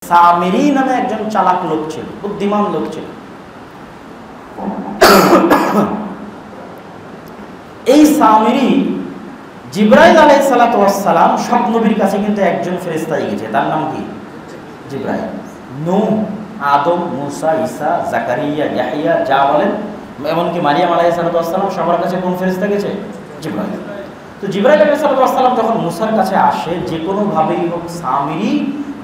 সামিরি নামে একজন চালাক লোক ছিল, বুদ্ধিমান লোক ছিল। এই সামিরি জিবরাইল আলাইহিস সালাতু ওয়াস সালাম সব নবীর কাছে কিন্তু একজন ফেরেশতা গেছে, তার নাম কি? জিবরাইল। নূহ, আদম, মুসা, ঈসা, জাকারিয়া, ইয়াহইয়া যা বলেন, এমনকি মারিয়াম আলাইহিস সালাতু ওয়াস সালাম সবার কাছে কোন ফেরেশতা গেছে? জিবরাইল। তো জিবরাইল আলাইহিস সালাতু ওয়াস সালাম যখন মুসার কাছে আসে, যে কোনো ভাবেই হোক সামিরি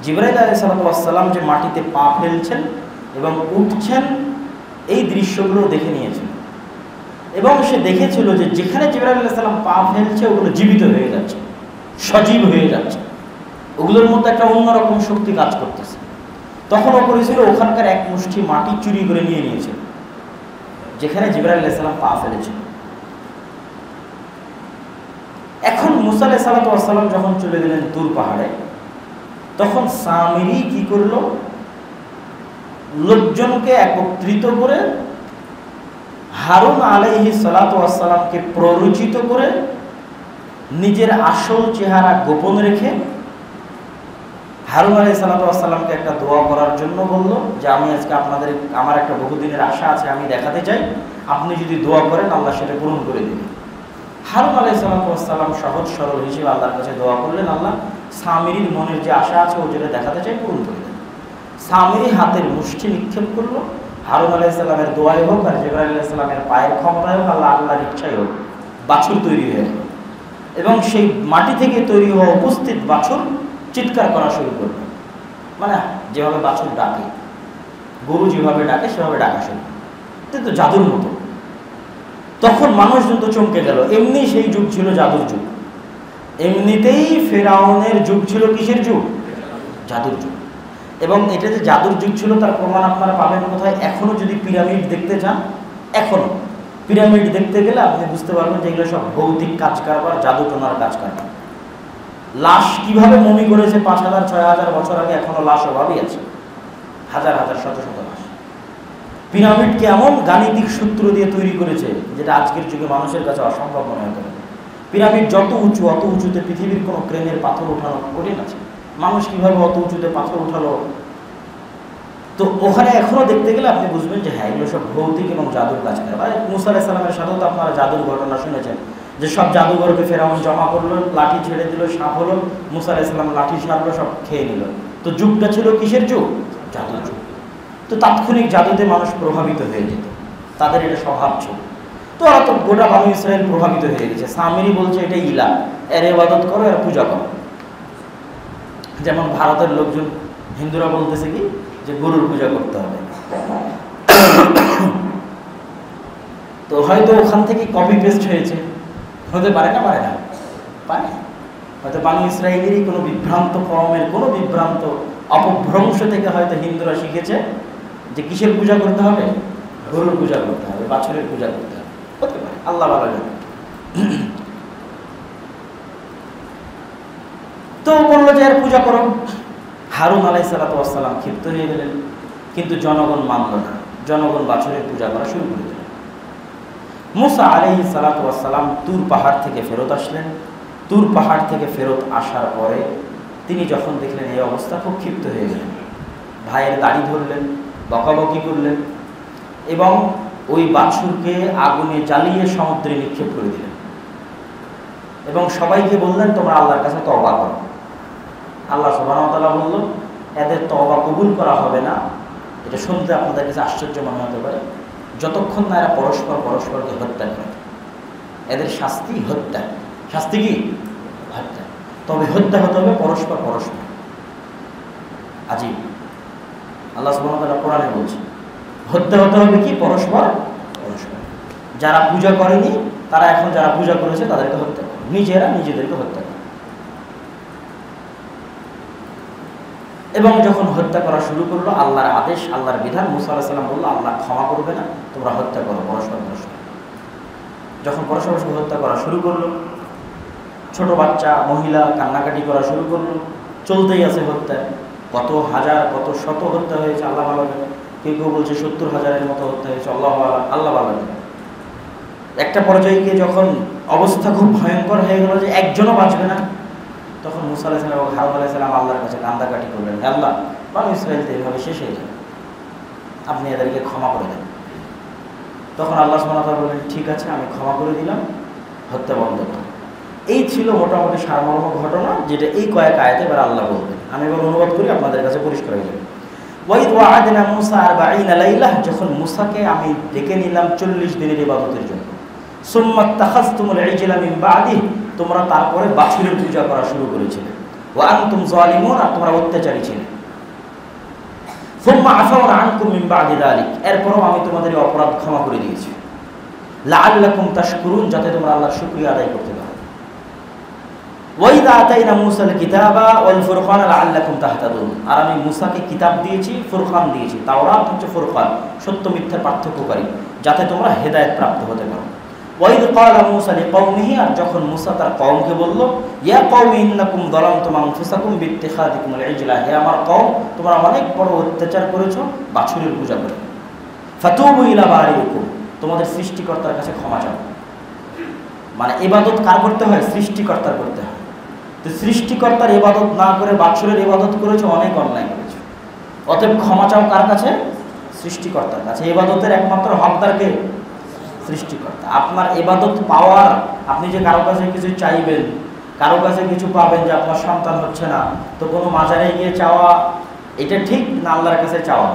জিবরাইল আলাইহিস সালাতু ওয়াস সালাম যে মাটিতে পা ফেলছেন এবং উঠছেন এই দৃশ্যগুলো দেখে নিয়েছেন, এবং সে দেখেছিল যে যেখানে জিবরাইল আলাইহিস সালাম পা ফেলছে ওগুলো জীবিত হয়ে যাচ্ছে, সজীব হয়ে যাচ্ছে, ওগুলোর মধ্যে একটা অন্যরকম শক্তি কাজ করতেছে। তখন ও করেছিল ওখানকার এক মুষ্টি মাটি চুরি করে নিয়ে নিয়েছিল যেখানে জিবরাইল আলাইহিস সালাম পা ফেলেছিল। এখন মুসা আলাইহিস সালাম যখন চলে গেলেন তুর পাহাড়ে, তখন সামিরি কি করলো? লোকজনকে একত্রিত করে হারুন আলাইহিস সালামকে প্ররোচিত করে নিজের আসল চেহারা গোপন রেখে হারুন আলাইহিস সালামকে একটা দোয়া করার জন্য বলল যে আমি আজকে আমার একটা বহুদিনের আশা আছে, আমি দেখাতে চাই, আপনি যদি দোয়া করেন আল্লাহ সেটা পূরণ করে দেবেন। হারুন আলাইহিস সালাম সহজ সরল হিসেবে আল্লাহর কাছে দোয়া করলেন, আল্লাহ সামিরির মনের যে আশা আছে ও যেটা দেখাতে চাই পূরণ করে দেন। সামিরি হাতের মুষ্টি নিক্ষেপ করলো, হারুন আলাইহিস সালামের দোয়াই হোক আর জিবরাইল আলাইহিস সালামের পায়ের ক্ষমতায় হোক, আল্লাহর ইচ্ছাই হোক, বাছুর তৈরি হয়ে গেল। এবং সেই মাটি থেকে তৈরি হওয়া উপস্থিত বাছুর চিৎকার করা শুরু করল, মানে যেভাবে বাছুর ডাকে, গরু যেভাবে ডাকে সেভাবে ডাকা শুরু, কিন্তু জাদুর মতো। তখন মানুষজন তো চমকে গেল। এমনি সেই যুগ ছিল জাদুর যুগ, এমনিতেই ফেরাউনের যুগ ছিল কিসের যুগ? জাদুর যুগ। এবং এটা যে জাদুর যুগ ছিল তার প্রমাণ আপনারা পাবেন কোথায়? এখনো যদি পিরামিড দেখতে চান, এখনো পিরামিড দেখতে গেলে আপনি বুঝতে পারবেন যে এগুলো সব ভৌতিক কাজ কারবার, জাদু টোনার কাজ কারবার। লাশ কিভাবে মমি করেছে 5000 6000 বছর আগে, এখনো লাশ অভাবই আছে, হাজার হাজার শত শত লাশ। পিরামিডকে এমন গাণিতিক সূত্র দিয়ে তৈরি করেছে যেটা আজকের যুগে মানুষের কাছে অসম্ভব মনে হতে পারে। পিরামিড যত উঁচু, অত উঁচুতে পৃথিবীর কোনো ক্রেনের পাথর উঠানো কঠিন আছে। মানুষ কিভাবে অত উঁচুতে পাথর উঠালো? তো ওখানে এখনো দেখতে গেলে আপনি বুঝবেন যে হ্যাঁ, এগুলো সব ভৌতিক এবং জাদুর কাজ করে। মুসা আলাইহিস সালামের সাথেও তো আপনারা জাদুর ঘটনা শুনেছেন, যে সব জাদুঘরকে ফেরাউন জমা করলো, লাঠি ছেড়ে দিল, সাপ হলো, মুসা আলাইহিস সালাম লাঠি সারলো, সব খেয়ে নিল। তো যুগটা ছিল কিসের যুগ? জাদুর যুগ। তো তাৎক্ষণিক জাদুতে মানুষ প্রভাবিত হয়ে যেত, তাদের এটা স্বভাব ছিল। তো ওরা তো গোটা বানু ইসরায়েল প্রভাবিত হয়ে গেছে। সামিরি বলছে এটা ইলা, এর ইবাদত করো, এর পূজা করো। যেমন ভারতের লোকজন, হিন্দুরা বলতেছে কি যে গরুর পূজা করতে হবে। তো হয়তো ওখান থেকে কপি পেস্ট হয়েছে, হতে পারে না? পারে না? পারে। হয়তো বানু ইসরায়েলেরই কোনো বিভ্রান্ত ফর্মের কোনো বিভ্রান্ত অপভ্রংশ থেকে হয়তো হিন্দুরা শিখেছে যে কিসের পূজা করতে হবে? গরুর পূজা করতে হবে, বাছুরের পূজা করতে হবে। হতে পারে, আল্লাহ ভালো জানে। তো বললো যে এর পূজা করো। হারুন আলাইহিস সালাম ক্ষিপ্ত হয়ে গেলেন, কিন্তু জনগণ মানল না। জনগণ বাছুরের পূজা করা শুরু করে দিল। মুসা আলাইহিস সালাম তুর পাহাড় থেকে ফেরত আসলেন। তুর পাহাড় থেকে ফেরত আসার পরে তিনি যখন দেখলেন এই অবস্থা, খুব ক্ষিপ্ত হয়ে গেলেন। ভাইয়ের দাড়ি ধরলেন, বকাবকি করলেন এবং ওই বাছুরকে আগুনে জ্বালিয়ে সমুদ্রে নিক্ষেপ করে দিলেন এবং সবাইকে বললেন তোমরা আল্লাহর কাছে তওবা করো। আল্লাহ সুবহানাহু ওয়া তাআলা বলল এদের তওবা কবুল করা হবে না। এটা শুনতে আপনাদের কাছে আশ্চর্য মনে হতে পারে, যতক্ষণ না এরা পরস্পরকে হত্যা করে। এদের শাস্তি হত্যা। শাস্তি কি? হত্যা। তবে হত্যা হতে হবে পরস্পর। আজীব, আল্লাহ সুবহানাহু ওয়া তাআলা কোরআনে বলছে হত্যা হতে হবে কি? পরস্পর। যারা পূজা করেনি তারা এখন যারা পূজা করেছে তাদেরকে হত্যা করে, নিজেরা নিজেদেরকে হত্যা করে। এবং যখন হত্যা করা শুরু করলো, আল্লাহর আদেশ, আল্লাহর বিধান, মুসা আলাইহিস সালাম বলল আল্লাহ ক্ষমা করবে না, তোমরা হত্যা করো পরস্পর। যখন পরস্পর হত্যা করা শুরু করলো, ছোট বাচ্চা মহিলা কান্নাকাটি করা শুরু করলো, চলতেই আছে হত্যা। কত হাজার কত শত হত্যা হয়েছে আল্লাহ ভালো জানে। কেউ বলছে 70,000-এর মতো হত্যা হয়েছে, আল্লাহ ভালো জানে। একটা পর্যায়ে গিয়ে যখন অবস্থা খুব ভয়ঙ্কর হয়ে গেল যে একজনও বাঁচবে না, তখন মুসা আলাইহিস সালাম এবং হারুন আলাইহিস সালাম আল্লাহর কাছে কান্দাকাটি করলেন, আল্লাহ বানু ইসরাঈল তো এইভাবে শেষ হয়ে যাবে, আপনি এদেরকে ক্ষমা করে দেন। তখন আল্লাহ সুবহানাহু ওয়া তাআলা বললেন, ঠিক আছে আমি ক্ষমা করে দিলাম, হত্যা বন্ধ করো। এই ছিল মোটামুটি সারমর্ম ঘটনা, যেটা এই কয়েক আয়াতে এবার আল্লাহ বলবেন। আমি এবার অনুবাদ করি, আপনাদের কাছে পরিষ্কার হয়ে যাবে। ওয়াইদ ওয়া'আদনা মূসা 40 লাইলাহ, যখন মূসাকে আমি ডেকে নিলাম 40 দিনের ইবাদতের জন্য। সুম্মা তাখাযতুমুল ইজলা মিন বা'দি, তোমরা তারপরে বাছুরের পূজা করা শুরু করেছিলে। ওয়া আনতুম যালিমুন, আর তোমরা অত্যাচারী ছিলে। সুম্মা আফাউনা আনকুম মিন বা'দি যালিক, এরপরও আমি তোমাদের এই অপরাধ ক্ষমা করে দিয়েছি। লাআল্লাকুম তাশকুরুন, যাতে তোমরা আল্লাহর শুকরিয়া আদায় করতে পারো। ওয়াইদা আতাইনা মূসাল কিতাবা ওয়াল ফুরকান লাআল্লাকুম তাহতাদুন, আর আমি মূসাকে কিতাব দিয়েছি, ফুরকান দিয়েছি। তাওরাত হচ্ছে ফুরকান, সত্য মিথ্যার পার্থক্যকারী, যাতে তোমরা হেদায়েত প্রাপ্ত হতে পারো। ওয়াইদ ক্বালা মূসা লিকওমিহি, আর যখন মূসা তার কওমকে বলল, ইয়া কওমি ইন্নাকুম যালামতুম আনফুসাকুম বিত্তিখাযিকুমুল ইজলা, হে আমার কওম, তোমরা অনেক বড় অত্যাচার করেছো বাছুরের পূজা করে। ফাতুবু ইলা বারিকুম, তোমাদের সৃষ্টিকর্তার কাছে ক্ষমা চাও। মানে ইবাদত কার করতে হয়? সৃষ্টিকর্তার করতে হয়। তো সৃষ্টিকর্তার ইবাদত না করে বাছুরের ইবাদত করেছো, অনেক অন্যায় করেছো। অতএব ক্ষমা চাও কার কাছে? সৃষ্টিকর্তার কাছে। ইবাদতের একমাত্র হকদার কে? সৃষ্টিকর্তা। আপনার ইবাদত পাওয়ার, আপনি যে কারো কাছে কিছু চাইবেন, কারো কাছে কিছু পাবেন, যে আপনার সন্তান হচ্ছে না, তো কোনো মাজারে গিয়ে চাওয়া এটা ঠিক না আল্লাহর কাছে চাওয়া?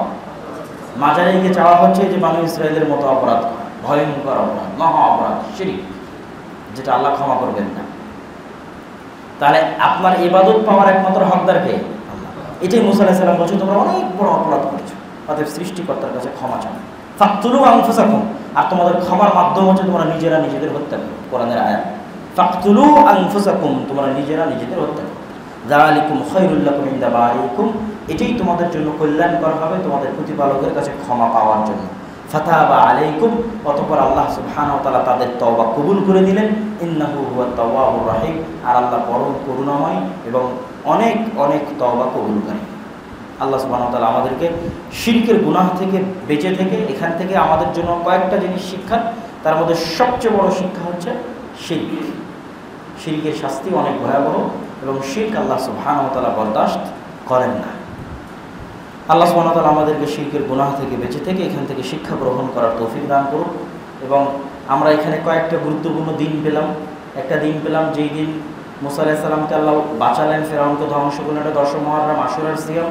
মাজারে গিয়ে চাওয়া হচ্ছে যে বানু ইসরাঈলের মতো অপরাধ করা, ভয়ঙ্কর অপরাধ, মহা অপরাধ, শিরক, যেটা আল্লাহ ক্ষমা করবেন না। তাহলে আপনার ইবাদত পাওয়ার একমাত্র হকদার কে? আল্লাহ। এটাই মূসা আলাইহিস সালাম বলছে, তোমরা অনেক বড় অপরাধ করেছো, অতএব সৃষ্টিকর্তার কাছে ক্ষমা চাও। ফাকতুলু আনফুসাকুম, আর তোমাদের ক্ষমার মাধ্যম হচ্ছে তোমরা নিজেরা নিজেদের হত্যা করো। কোরআনের আয়াত, ফাকতুলু আনফুসাকুম, তোমরা নিজেরা নিজেদের হত্যা করো। যালিকুম খায়রুল লাকুম ইনদা বারিকুম, এটাই তোমাদের জন্য কল্যাণকর হবে তোমাদের প্রতিপালকের কাছে ক্ষমা পাওয়ার জন্য। ফাতাবা আলাইকুম, অতঃপর আল্লাহ সুবহানাহু ওয়া তাআলা তাদের তওবা কবুল করে দিলেন। ইন্নাহু হুয়াত তাওয়াবুর রাহিম, আর আল্লাহ পরম করুণাময় এবং অনেক অনেক তওবা কবুলকারী। আল্লাহ সুবহানাহু ওয়া তাআলা আমাদেরকে শিরকের গুনাহ থেকে বেঁচে থেকে, এখান থেকে আমাদের জন্য কয়েকটা জিনিস শিক্ষা, তার মধ্যে সবচেয়ে বড় শিক্ষা হচ্ছে শিরক। শিরকের শাস্তি অনেক ভয়াবহ, এবং শিরক আল্লাহ সুবহানাহু ওয়া তাআলা বরদাস্ত করেন না। আল্লাহ সুবহানাহু ওয়া তাআলা আমাদেরকে শিরকের গুনাহ থেকে বেঁচে থেকে এখান থেকে শিক্ষা গ্রহণ করার তৌফিক দান করুন। এবং আমরা এখানে কয়েকটা গুরুত্বপূর্ণ দিন পেলাম। একটা দিন পেলাম যেই দিন মূসা আলাইহিস সালামকে আল্লাহ বাঁচালেন ফেরাউনকে ধ্বংস করলেন, এটা 10 মুহররম আশুরার সিয়াম।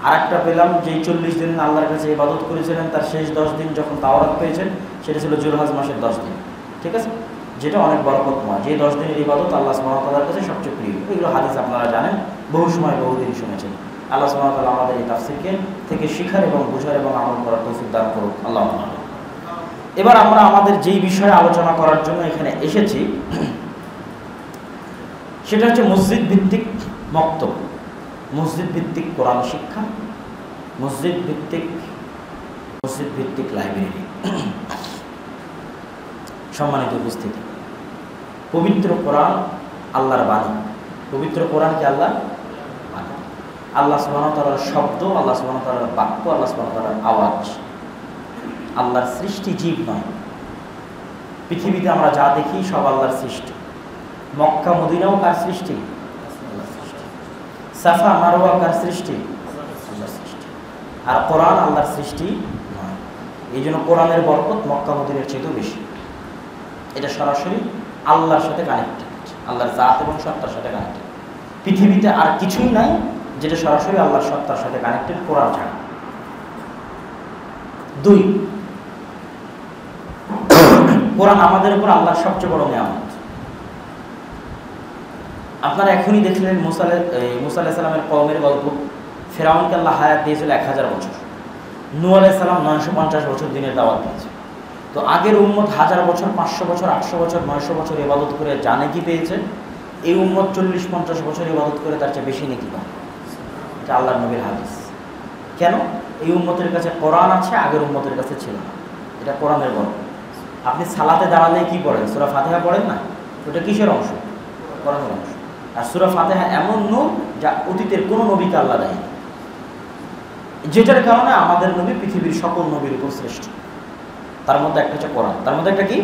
আর একটা পেলাম যেই 40 দিন আল্লাহর কাছে ইবাদত করেছিলেন, তার শেষ 10 দিন যখন তাওরাত পেয়েছেন, সেটা ছিল যুলহজ মাসের 10 দিন। ঠিক আছে, যেটা অনেক বরকতময়। যে 10 দিনের ইবাদত আল্লাহ সুবহানাহু ওয়া তাআলার কাছে সবচেয়ে প্রিয়। এগুলো হাদিস আপনারা জানেন, বহু সময় বহুদিন শুনেছেন। আল্লাহ সুবহানাহু ওয়া তাআলা আমাদের এই তাফসীরকে থেকে শিখার এবং বোঝার এবং আমল করার তৌফিক দান করুন। আল্লাহুম্মা। এবার আমরা আমাদের যেই বিষয়ে আলোচনা করার জন্য এখানে এসেছি, সেটা হচ্ছে মসজিদ ভিত্তিক মক্তব, মসজিদ ভিত্তিক কোরআন শিক্ষা, মসজিদ ভিত্তিক লাইব্রেরি। সম্মানিত উপস্থিতি, পবিত্র কোরআন আল্লাহর বাণী। পবিত্র কোরআনকে আল্লাহ বাণী, আল্লাহ সুবহানাহু ওয়া তাআলার শব্দ, আল্লাহ সুবহানাহু ওয়া তাআলার বাক্য, আল্লাহ সুবহানাহু ওয়া তাআলার আওয়াজ, আল্লাহর সৃষ্টি, জীব নয়। পৃথিবীতে আমরা যা দেখি সব আল্লাহর সৃষ্টি। মক্কা মদিনাও কার সৃষ্টি? আল্লাহর সৃষ্টি। সাফা মারওয়া কার সৃষ্টি? আল্লাহর সৃষ্টি। আর কোরআন আল্লাহর সৃষ্টি নয়। এই জন্য কোরআনের বরকত মক্কা মদিনার চেয়েও বেশি। এটা সরাসরি আল্লাহর সাথে কানেক্টেড, আল্লাহর জাত এবং সত্তার সাথে কানেক্টেড। পৃথিবীতে আর কিছুই নাই যেটা সরাসরি আল্লাহর সত্তার সাথে কানেক্টেড, কোরআন ছাড়া। 2, কোরআন আমাদের উপর আল্লাহর সবচেয়ে বড় নিয়ামত। আপনারা এখনই দেখলেন মূসা আলাইহিস সালামের কওমের গল্প। ফেরাউনকে আল্লাহ হায়াত দিয়েছিল 1000 বছর। নূহ আলাইহিস সালাম 950 বছর দিনের দাওয়াত দিয়েছে। তো আগের উম্মত 1000 বছর, 500 বছর, 800 বছর, 900 বছর ইবাদত করে জানে কি পেয়েছে? এই উম্মত 40-50 বছর ইবাদত করে তার চেয়ে বেশি নেকি পায়। এটা আল্লাহর নবীর হাদিস। কেন? এই উম্মতের কাছে কোরআন আছে, আগের উম্মতের কাছে ছিল না। এটা কোরআনের বরকত। আপনি সালাতে দাঁড়ালে কি পড়েন? সূরা ফাতিহা পড়েন না? ওটা কিসের অংশ? কোরআনের অংশ। আর সূরা ফাতিহা এমন নূর যা অতীতের কোনো নবীকে আল্লাহ দেয়নি, যেটার কারণে আমাদের নবী পৃথিবীর সকল নবীর উপর শ্রেষ্ঠ। তার মধ্যে একটা হচ্ছে কোরআন, তার মধ্যে একটা কি?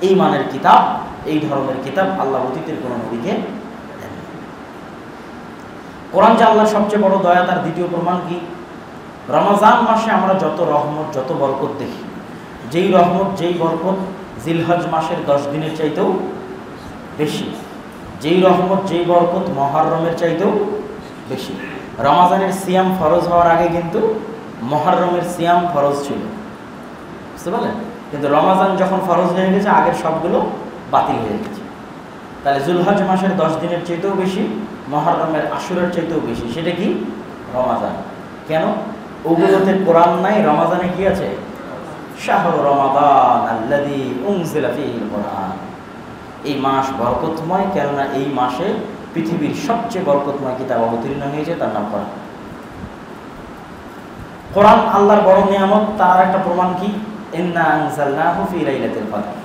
এই মানের কিতাব, এই ধরনের কিতাব আল্লাহ অতীতের কোনো নবীকে দেননি। কোরআন যে আল্লাহর সবচেয়ে বড় দয়া, তার দ্বিতীয় প্রমাণ কি? রমজান মাসে আমরা যত রহমত, যত বরকত দেখি, যেই রহমত, যেই বরকত জিলহজ মাসের 10 দিনের চাইতেও বেশি, যেই রহমত, যেই বরকত মুহররমের চাইতেও বেশি। রমজানের সিয়াম ফরজ হওয়ার আগে কিন্তু মুহররমের সিয়াম ফরজ ছিল, বুঝতে পারলেন? কিন্তু রমজান যখন ফরজ হয়ে গেছে, আগের সবগুলো বাতিল হয়ে গেছে। তাহলে জিলহজ মাসের 10 দিনের চাইতেও বেশি, মুহররমের আশুরার চাইতেও বেশি। সেটা কি? রমজান। কেন? ওগুলোতে কোরআন নাই, রমজানে কি আছে? শাহরু রমাদান আল্লাযী উনজিলা ফীহিল কোরআন। এই মাস বরকতময়, কেননা এই মাসে পৃথিবীর সবচেয়ে বরকতময় কিতাব অবতীর্ণ হয়েছে, তার নাম কোরআন। কোরআন আল্লাহর বড় নিয়ামত। তার একটা প্রমাণ কি? ইন্না আনজালনাহু ফী লাইলাতুল কদর।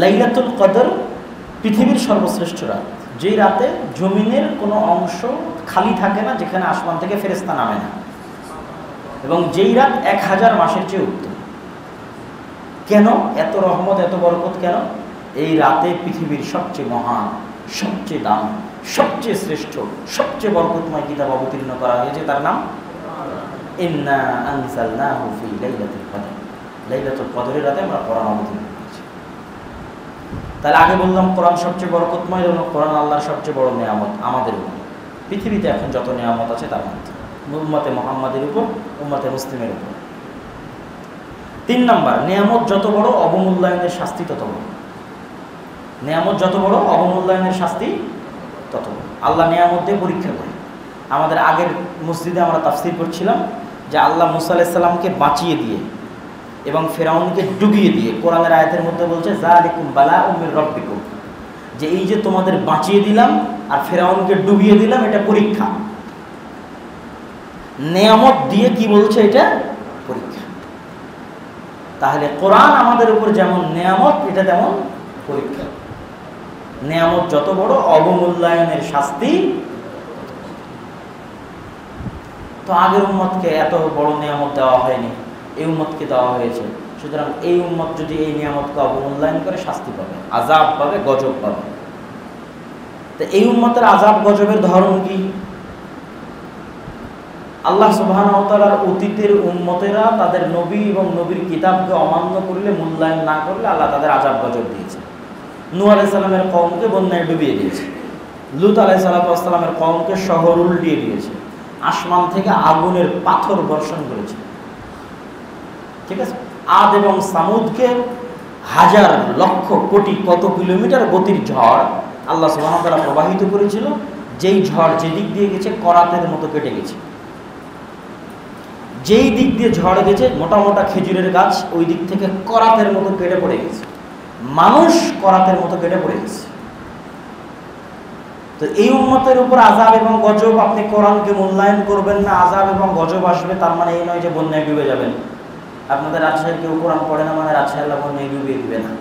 লাইলাতুল কদর পৃথিবীর সর্বশ্রেষ্ঠ রাত, যেই রাতে জমিনের কোনো অংশ খালি থাকে না, যেখানে আসমান থেকে ফেরেশতা নামে না, এবং যেই রাত 1000 মাসের চেয়ে উত্তম। কেন এত রহমত, এত বরকত? কেন? এই রাতে পৃথিবীর সবচেয়ে মহান, সবচেয়ে দাম, সবচেয়ে শ্রেষ্ঠ, সবচেয়ে বরকতময় কিতাব অবতীর্ণ করা হয়েছে, তার নাম ইন্না আনজালনাহু ফী লাইলাতুল কদর। লাইলাতুল কদরের রাতে আমরা কোরআন অবতীর্ণ করেছি। তাহলে আগে বললাম কোরআন সবচেয়ে বরকতময়, এবং কোরআন আল্লাহর সবচেয়ে বড় নিয়ামত আমাদের উপর। পৃথিবীতে এখন যত নিয়ামত আছে তার মধ্যে উম্মতে মুহাম্মাদের উপর, উম্মতে মুসলিমের উপর। 3 নাম্বার, নিয়ামত যত বড়, অবমূল্যায়নের শাস্তি তত বড়। নিয়ামত যত বড়, অবমূল্যায়নের শাস্তি তত বড়। আল্লাহ নিয়ামত দিয়ে পরীক্ষা করে। আমাদের আগের মসজিদে আমরা তাফসীর করছিলাম যে আল্লাহ মুসা আলাইহিস সালামকে বাঁচিয়ে দিয়ে এবং ফেরাউনকে ডুবিয়ে দিয়ে কোরআনের আয়াতের মধ্যে বলছে যালিকুম বালাউম মির রাব্বিকুম, যে এই যে তোমাদের বাঁচিয়ে দিলাম আর ফেরাউনকে ডুবিয়ে দিলাম, এটা পরীক্ষা। নিয়ামত দিয়ে কি বলছে? এটা পরীক্ষা। তাহলে কোরআন আমাদের উপর যেমন নিয়ামত, এটা তেমন পরীক্ষা। নিয়ামত যত বড়, অবমূল্যায়নের শাস্তি। তো আগের উম্মতকে এত বড় নিয়ামত দেওয়া হয়নি, এই উম্মতকে দেওয়া হয়েছে। সুতরাং এই উম্মত যদি এই নিয়ামতকে অবমূল্যায়ন করে, শাস্তি পাবে, আযাব পাবে, গজব পাবে। তো এই উম্মতের আযাব গজবের ধরন কি? আল্লাহ সুবহানাহু ওয়া তাআলার অতীতের উম্মতেরা তাদের নবী এবং নবীর কিতাবকে অমান্য করলে, মূল্যায়ন না করলে, আল্লাহ তাদের আযাব গজব দিয়েছে। নূহ আলাইহিস সালামের কওমকে বন্যায় ডুবিয়ে দিয়েছে। লূত আলাইহিস সালামের কওমকে শহর উল্টিয়ে দিয়েছে। আসমান থেকে আগুনের পাথর বর্ষণ করেছে, ঠিক আছে? আদ এবং সামুদকে হাজার, লক্ষ, কোটি, কত কিলোমিটার গতির ঝড় আল্লাহ সুবহানাহু ওয়া তাআলা প্রবাহিত করেছিল, যেই ঝড় যেদিক দিয়ে গেছে করাতের মতো কেটে গেছে। যেই দিক দিয়ে ঝড় গেছে, মোটা মোটা খেজুরের গাছ ওই দিক থেকে করাতের মতো কেটে পড়ে গেছে, মানুষ করাতের মতো কেটে পড়ে গেছে। তো এই উম্মতের উপর আযাব এবং গজব, আপনি কোরআনকে মূল্যায়ন করবেন না, আযাব এবং গজব আসবে, তার মানে এই নয় যে বন্যায় ডুবে যাবেন। আপনাদের রাজশাহীর কেউ কোরআন পড়ে না মানে রাজশাহী আল্লাহ বন্যায় ডুবিয়ে দিবে না।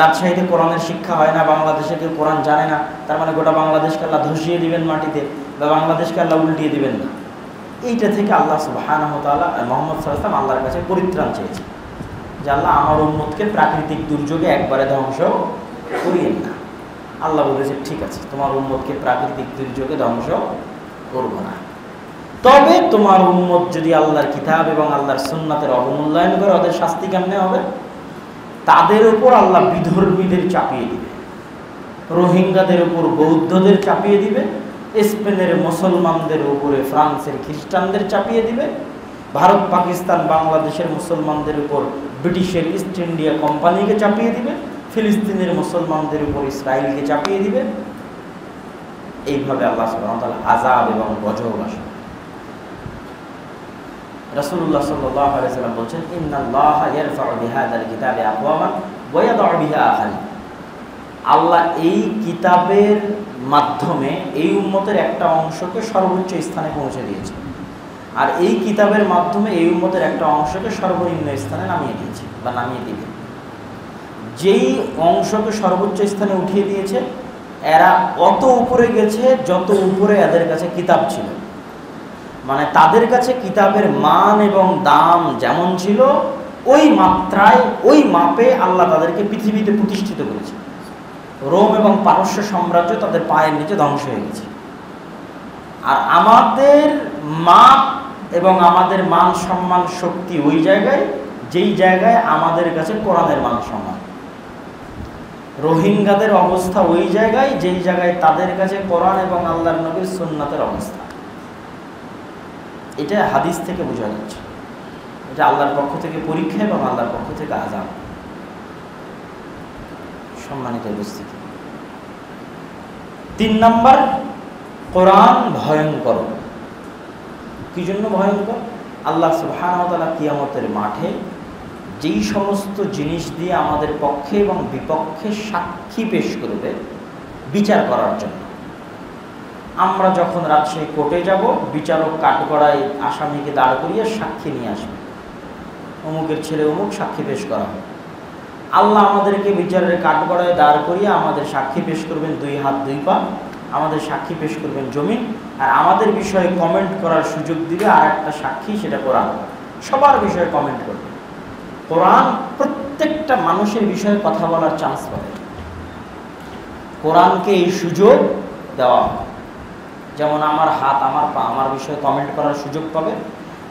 রাজশাহীতে কোরআনের শিক্ষা হয় না, বাংলাদেশে কেউ কোরআন জানে না, তার মানে গোটা বাংলাদেশকে আল্লাহ ধসিয়ে দিবেন মাটিতে, বা বাংলাদেশকে আল্লাহ উল্টিয়ে দিবেন না। এইটা থেকে আল্লাহ সুবহানাহু ওয়া তাআলা, মুহাম্মদ সাল্লাল্লাহু আলাইহি ওয়াসাল্লাম আল্লাহর কাছে পরিত্রাণ চেয়েছে যে আল্লাহ আমার উম্মতকে প্রাকৃতিক দুর্যোগে একবারে ধ্বংস করিয়েন না। আল্লাহ বলেছে ঠিক আছে, তোমার উম্মতকে প্রাকৃতিক দুর্যোগে ধ্বংস করব না, তবে তোমার উম্মত যদি আল্লাহর কিতাব এবং আল্লাহর সুন্নাতের অবমূল্যায়ন করে, ওদের শাস্তি কেমনে হবে? তাদের উপর আল্লাহ বিধর্মীদের চাপিয়ে দিবে, রোহিঙ্গাদের উপর বৌদ্ধদের চাপিয়ে দিবে, স্পেনের মুসলমানদের উপরে ফ্রান্সের খ্রিস্টানদের চাপিয়ে দিবে, ভারত, পাকিস্তান, বাংলাদেশের মুসলমানদের উপর ব্রিটিশের ইস্ট ইন্ডিয়া কোম্পানিকে চাপিয়ে দিবে, ফিলিস্তিনের মুসলমানদের উপর ইসরায়েলকে চাপিয়ে দিবে। এইভাবে আল্লাহ সুবহানাহু ওয়া তাআলা আযাব এবং গজব আসবে। রাসূলুল্লাহ সাল্লাল্লাহু আলাইহি ওয়াসাল্লাম বলেন, ইন্নাল্লাহা ইয়ারফা'ু বিহাযাল কিতাবি আকওয়ামান ওয়া ইয়াদউ বিহা আখারিন। আল্লাহ এই কিতাবের মাধ্যমে এই উম্মতের একটা অংশকে সর্বোচ্চ স্থানে পৌঁছে দিয়েছে, আর এই কিতাবের মাধ্যমে এই উম্মতের একটা অংশকে সর্বনিম্ন স্থানে নামিয়ে দিয়েছে বা নামিয়ে দিবে। যেই অংশকে সর্বোচ্চ স্থানে উঠিয়ে দিয়েছে, এরা অত উপরে গেছে যত উপরে এদের কাছে কিতাব ছিল। মানে তাদের কাছে কিতাবের মান এবং দাম যেমন ছিল, ওই মাত্রায়, ওই মাপে আল্লাহ তাদেরকে পৃথিবীতে প্রতিষ্ঠিত করেছে। রোম এবং পারস্য সাম্রাজ্য তাদের পায়ের নিচে ধ্বংস হয়ে গেছে। আর আমাদের মাপ এবং আমাদের মান সম্মান শক্তি ওই জায়গায়, যেই জায়গায় আমাদের কাছে কোরআনের মান সম্মান। রোহিঙ্গাদের অবস্থা ওই জায়গায়, যেই জায়গায় তাদের কাছে কোরআন এবং আল্লাহর নবীর সুন্নাতের অবস্থা। এটা হাদিস থেকে বোঝা যাচ্ছে, এটা আল্লাহর পক্ষ থেকে পরীক্ষা এবং আল্লাহর পক্ষ থেকে আযাব। সম্মানিত উপস্থিতি, 3 নাম্বার, কোরআন ভয়ঙ্কর। কি জন্য ভয়ঙ্কর? আল্লাহ সুবহানাহু ওয়া তাআলা কিয়ামতের মাঠে যেই সমস্ত জিনিস দিয়ে আমাদের পক্ষে এবং বিপক্ষে সাক্ষী পেশ করবে বিচার করার জন্য। আমরা যখন রাজশাহী কোর্টে যাব, বিচারক কাঠগড়ায় আসামিকে দাঁড় করিয়ে সাক্ষী নিয়ে আসবে, অমুকের ছেলে অমুক সাক্ষী পেশ করা হবে। আল্লাহ আমাদেরকে বিচারের কাঠগড়ায় দাঁড় করিয়ে আমাদের সাক্ষী পেশ করবেন 2 হাত 2 পা, আমাদের সাক্ষী পেশ করবেন জমিন, আর আমাদের বিষয়ে কমেন্ট করার সুযোগ দিবে আর একটা সাক্ষী, সেটা কোরআন। সবার বিষয়ে কমেন্ট করবে কোরআন। প্রত্যেকটা মানুষের বিষয়ে কথা বলার চান্স পাবে, কোরআনকে এই সুযোগ দেওয়া হবে। যেমন আমার হাত, আমার পা আমার বিষয়ে কমেন্ট করার সুযোগ পাবে,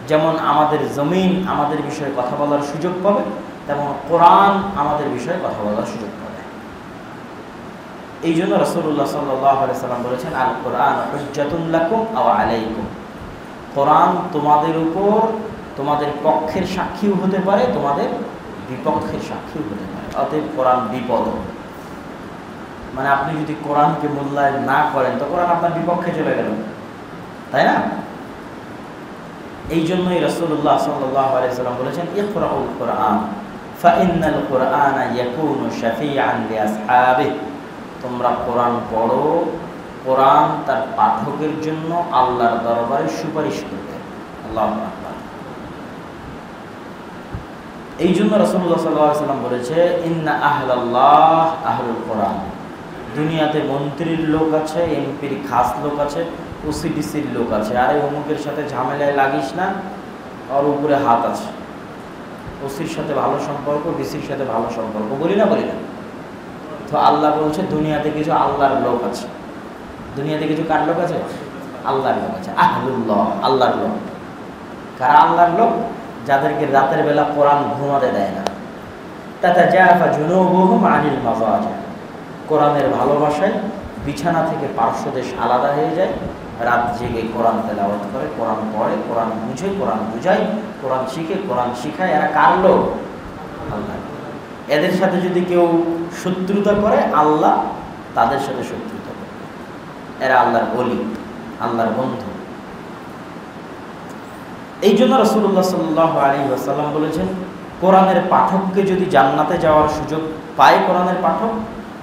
যেমন আমাদের জমিন আমাদের বিষয়ে কথা বলার সুযোগ পাবে, তেমন কোরআন আমাদের বিষয়ে কথা বলার সুযোগ পাবে। এই জন্য রাসূলুল্লাহ সাল্লাল্লাহু আলাইহি সাল্লাম বলেছেন, আল কোরআন হুজ্জাতুল লাকুম আও আলাইকুম। কোরআন তোমাদের উপর, তোমাদের পক্ষের সাক্ষীও হতে পারে, তোমাদের বিপক্ষের সাক্ষীও হতে পারে। অতএব কোরআন বিপদ। মানে আপনি যদি কোরআনকে মূল্যায়ন না করেন তো কোরআন আপনার বিপক্ষে চলে গেল, তাই না? এই জন্যই রাসূলুল্লাহ সাল্লাল্লাহু আলাইহি সাল্লাম বলেছেন, ইকরাউল কোরআন ফাইন্নাল কোরআনা ইয়াকুনু শাফিআন লিআসহাবিহি। তোমরা কোরআন পড়ো, কোরআন তার পাঠকের জন্য আল্লাহর দরবারে সুপারিশ করবে। আল্লাহু আকবার। এই জন্য রাসূলুল্লাহ সাল্লাল্লাহু আলাইহি সাল্লাম বলেছে, ইন্না আহলাল্লাহ আহলুল কোরআন। দুনিয়াতে মন্ত্রীর লোক আছে, এমপির খাস লোক আছে, ওসিডিসির লোক আছে। আরে অমুকের সাথে ঝামেলায় লাগিস না, ওর উপরে হাত আছে। ওসির সাথে ভালো সম্পর্ক, ডিসির সাথে ভালো সম্পর্ক, বলি না? তো আল্লাহ বলছে দুনিয়াতে কিছু আল্লাহর লোক আছে। দুনিয়াতে কিছু কার লোক আছে? আল্লাহর লোক আছে। আহলুল্লাহ, আল্লাহর লোক। কারা আল্লাহর লোক? যাদেরকে রাতের বেলা কোরআন ঘুমাতে দেয় না। তাতাজাফা জুনুবুহুম আনিল মাযাজি। কোরআনের ভালোবাসায় বিছানা থেকে পার্শ্বদেশ আলাদা হয়ে যায়, রাত জেগে কোরআন তেলাওয়াত করে, কোরআন পড়ে, কোরআন বুঝে, কোরআন বুঝায়, কোরআন শিখে, কোরআন শিখায়। এরা কার লোক? আল্লাহ। এদের সাথে যদি কেউ শত্রুতা করে, আল্লাহ তাদের সাথে শত্রুতা করে। এরা আল্লাহর ওলি, আল্লাহর বন্ধু। এই জন্য রাসূলুল্লাহ সাল্লাল্লাহু আলাইহি ওয়াসাল্লাম বলেছেন, কোরআনের পাঠককে যদি জান্নাতে যাওয়ার সুযোগ পায়, কোরআনের পাঠক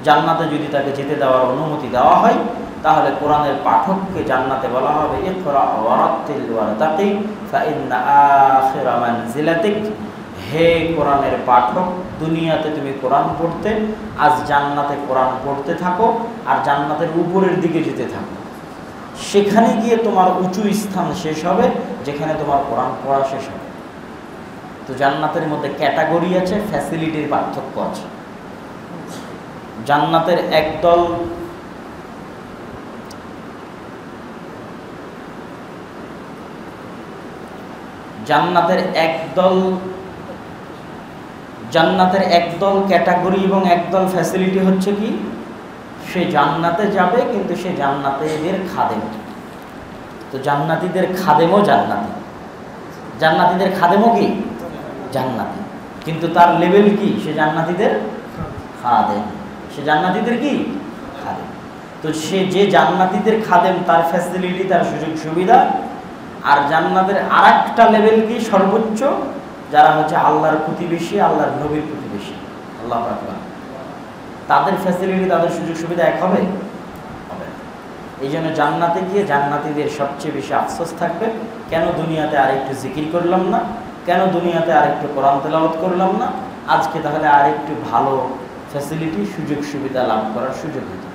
জান্নাতে যদি তাকে যেতে দেওয়ার অনুমতি দেওয়া হয়, তাহলে কোরআনের পাঠককে জান্নাতে বলা হবে, ইকরা ওয়ারাতিল ওয়ারতাকি ফাইন্না আখিরা মানজিলাতিক। হে কোরআনের পাঠক, দুনিয়াতে তুমি কোরআন পড়তে, আজ জান্নাতে কোরআন পড়তে থাকো, আর জান্নাতের উপরের দিকে যেতে থাকো। সেখানে গিয়ে তোমার উঁচু স্থান শেষ হবে, যেখানে তোমার কোরআন পড়া শেষ হবে। তো জান্নাতের মধ্যে ক্যাটাগরি আছে, ফ্যাসিলিটির পার্থক্য আছে। জান্নাতের একদল ক্যাটাগরি এবং একদল ফ্যাসিলিটি হচ্ছে কি, সে জান্নাতে যাবে কিন্তু সে জান্নাতীদের খাদেম। তো জান্নাতীদের খাদেমও জান্নাতি, জান্নাতীদের খাদেমও কি জান্নাতি, কিন্তু তার লেভেল কি? সে জান্নাতীদের খাদেম, সে জান্নাতীদের কি খাদেম। তো সে যে জান্নাতীদের খাদেম, তার ফ্যাসিলিটি, তার সুযোগ সুবিধা। আর জান্নাতের আরেকটা লেভেল কি, সর্বোচ্চ, যারা হচ্ছে আল্লাহর প্রতিবেশী, আল্লাহর নবীর প্রতিবেশী। আল্লাহু আকবার। তাদের ফ্যাসিলিটি, তাদের সুযোগ সুবিধা এক হবে? হবে না। এই জন্য জান্নাতে গিয়ে জান্নাতীদের সবচেয়ে বেশি আফসোস থাকবে, কেন দুনিয়াতে আরেকটু জিকির করলাম না, কেন দুনিয়াতে আরেকটু কোরআন তেলাওয়াত করলাম না, আজকে তাহলে আরেকটু ভালো ফ্যাসিলিটি, সুযোগ সুবিধা লাভ করার সুযোগ হতো।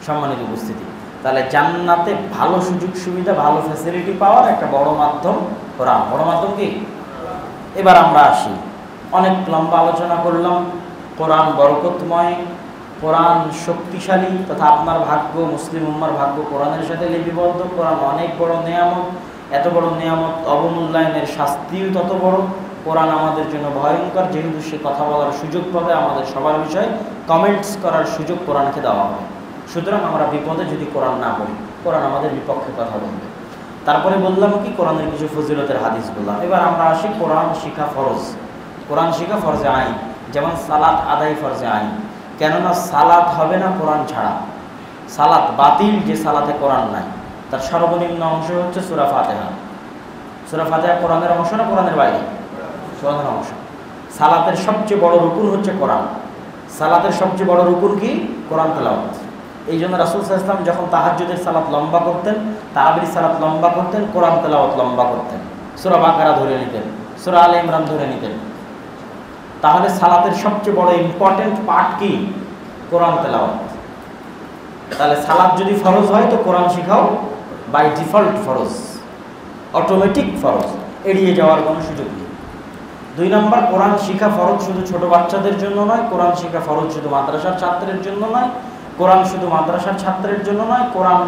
সম্মানিত উপস্থিতি, তাহলে জান্নাতে ভালো সুযোগ সুবিধা, ভালো ফ্যাসিলিটি পাওয়ার একটা বড় মাধ্যম কোরআন। বড় মাধ্যম কি? এবার আমরা আসি, অনেক লম্বা আলোচনা করলাম। কোরআন বরকতময়, কোরআন শক্তিশালী, তথা আপনার ভাগ্য, মুসলিম উম্মার ভাগ্য কোরআনের সাথে লিপিবদ্ধ। কোরআন অনেক বড় নেয়ামত, এত বড় নেয়ামত অবমূল্যায়নের শাস্তিও তত বড়। কোরআন আমাদের জন্য ভয়ঙ্কর, যেহেতু সে কথা বলার সুযোগ পাবে, আমাদের সবার বিষয়ে কমেন্টস করার সুযোগ কোরআনকে দেওয়া হবে। সুতরাং আমরা বিপদে যদি কোরআন না পড়ি, কোরআন আমাদের বিপক্ষে কথা বলবে। তারপরে বললাম কি, কোরআনের কিছু ফজিলতের হাদিস বললাম। এবার আমরা আসি কোরআন শিখা ফরজ। কোরআন শিখা ফরজে আইন, যেমন সালাত আদায় ফরজে আইন। কেননা সালাত হবে না কোরআন ছাড়া। সালাত বাতিল যে সালাতে কোরআন নাই, তার সর্বনিম্ন অংশ হচ্ছে সূরা ফাতিহা। সূরা ফাতিহা কোরআনের অংশ না কোরআনের বাইরে? কোরআনের অংশ। সালাতের সবচেয়ে বড় রুকুন হচ্ছে কোরআন। সালাতের সবচেয়ে বড় রুকুন কি? কোরআন তেলাওয়াত। এই জন্য রাসূল সাল্লাল্লাহু আলাইহি ওয়াসাল্লাম যখন তাহাজ্জুদের সালাত লম্বা করতেন, তারাবির সালাত লম্বা করতেন, কোরআন তেলাওয়াত লম্বা করতেন। সূরা বাকারা ধরে নিতেন, সূরা আলে ইমরান ধরে নিতেন। তাহলে সালাতের সবচেয়ে বড় ইম্পর্টেন্ট পার্ট কি? কোরআন তেলাওয়াত। তাহলে সালাত যদি ফরজ হয় তো কোরআন শিখাও বাই ডিফল্ট ফরজ, অটোমেটিক ফরজ, এড়িয়ে যাওয়ার কোনো সুযোগ নেই। 2 নম্বর, কোরআন শিখা ফরজ শুধু ছোট বাচ্চাদের জন্য নয়, কোরআন শিখা ফরজ শুধু মাদ্রাসার ছাত্রের জন্য নয়, কোরআন শুধু মাদ্রাসার ছাত্রের জন্য নয়। কোরআন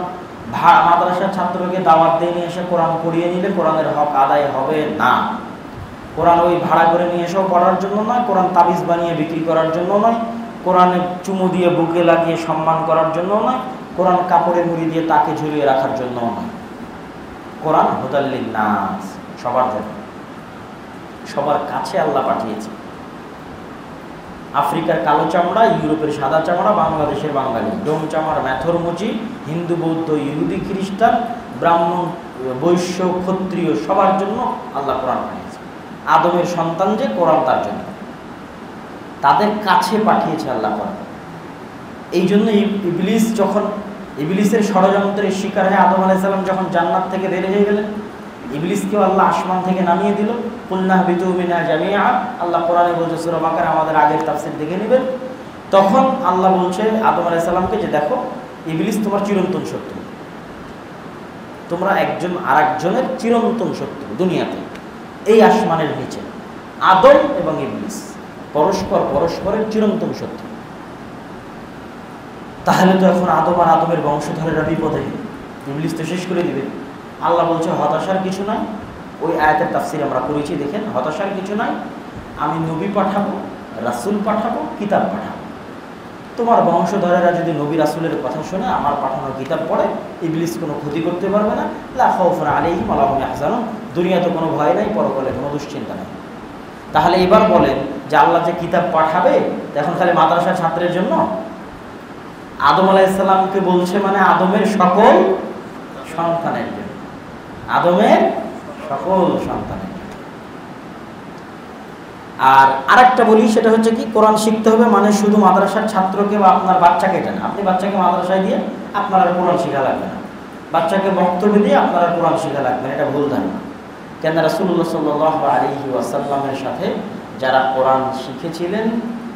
মাদ্রাসার ছাত্রকে দাওয়াত দিয়ে নিয়ে এসে কোরআন পড়িয়ে নিলে কোরআনের হক আদায় হবে না। কোরআন ওই ভাড়া করে নিয়ে এসেও পড়ার জন্য নয়, কোরআন তাবিজ বানিয়ে বিক্রি করার জন্য নয়, কোরআনে চুমু দিয়ে বুকে লাগিয়ে সম্মান করার জন্য নয়, কোরআন কাপড়ে মুড়ি দিয়ে তাকে ঝুলিয়ে রাখার জন্য নয়। কোরআন হুদাল লিন্নাস, সবার জন্য, সবার কাছে আল্লাহ পাঠিয়েছে। আফ্রিকার কালো চামড়া, ইউরোপের সাদা চামড়া, বাংলাদেশের বাঙালি, ডোম চামড়া, ম্যাথর মুচি, হিন্দু বৌদ্ধ ইহুদি খ্রিস্টান, ব্রাহ্মণ বৈশ্য ক্ষত্রিয়, সবার জন্য আল্লাহ কোরআন পাঠিয়েছে। আদমের সন্তান যে কোরআন, তার জন্য, তাদের কাছে পাঠিয়েছে আল্লাহ কোরআন। এই জন্য ইবলিস যখন ইবলিসের ষড়যন্ত্রের শিকার হয়ে আদম আলাইহিস সালাম যখন জান্নাত থেকে বের হয়ে গেলেন, ইবলিসকেও আল্লাহ আসমান থেকে নামিয়ে দিল। কুলনা বিতু মিনা জামিআ, আল্লাহ কোরআনে বলছে, সূরা বাকারা আমাদের আগের তাফসীর দেখে নেবেন। তখন আল্লাহ বলছে আদম আলাইহিস সালামকে যে দেখো, ইবলিস তোমার চিরন্তন শত্রু, তোমরা একজন আরেকজনের চিরন্তন শত্রু দুনিয়াতে, এই আসমানের নিচে আদম এবং ইবলিস পরস্পরের চিরন্তন শত্রু। তাহলে তো এখন আদম আর আদমের বংশধরেরা বিপদে, ইবলিস তো শেষ করে দিবে। আল্লাহ বলছে হতাশার কিছু নাই। ওই আয়াতের তাফসীর আমরা করেছি, দেখেন, হতাশার কিছু নাই। আমি নবী পাঠাবো, রাসূল পাঠাবো, কিতাব পাঠাবো। তোমার বংশধরেরা যদি নবী রাসূলের কথা শুনে, আমার পাঠানো কিতাব পড়ে, ইবলিস কোনো ক্ষতি করতে পারবে না। লা খাউফুন আলাইহিম ওয়া লা হুম ইয়াহজানুন, দুনিয়াতে কোনো ভয় নাই, পরকালে কোনো দুশ্চিন্তা নেই। তাহলে এবার বলেন যে আল্লাহ যে কিতাব পাঠাবে, এখন খালি মাদ্রাসার ছাত্রের জন্য? আদম আলাইহিস সালামকে বলছে মানে আদমের সকল সন্তানের জন্য, আদমের সকল সন্তানের জন্য। আর আরেকটা বলি, সেটা হচ্ছে কি, কোরআন শিখতে হবে মানে শুধু মাদ্রাসার ছাত্রকে বা আপনার বাচ্চাকে এটা না। আপনি বাচ্চাকে মাদ্রাসায় দিয়ে আপনার আর কোরআন শেখা লাগবে না, বাচ্চাকে বক্তব্য দিয়ে আপনার আর কোরআন শেখা লাগবে না, এটা ভুল ধারণা। কেন রাসূলুল্লাহ সাল্লাল্লাহু আলাইহি ওয়াসাল্লামের সাথে যারা কোরআন শিখেছিলেন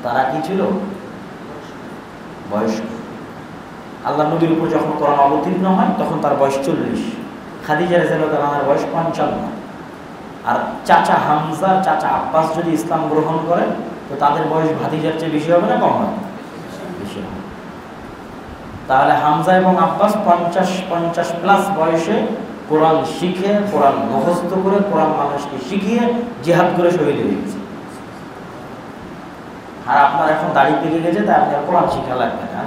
তারা কি ছিল? বয়স্ক। আল্লাহ নবীর উপর যখন কোরআন অবতীর্ণ হয় তখন তার বয়স 40, খাদিজা রাদিয়াল্লাহু তাআলার বয়স 55। আর চাচা হামজা, চাচা আব্বাস যদি ইসলাম গ্রহণ করে তো তাদের বয়স ভাতিজার চেয়ে বেশি হবে না কম হবে? বেশি হবে। তাহলে হামজা এবং আব্বাস 50 প্লাস বয়সে কোরআন শিখে, কোরআন মুখস্থ করে, কোরআন মানুষকে শিখিয়ে জিহাদ করে শহীদ হয়ে গেছে। আর আপনার এখন দাড়ি পেকে গেছে, তাই আপনি আর কোরআন শিখা লাগবে না,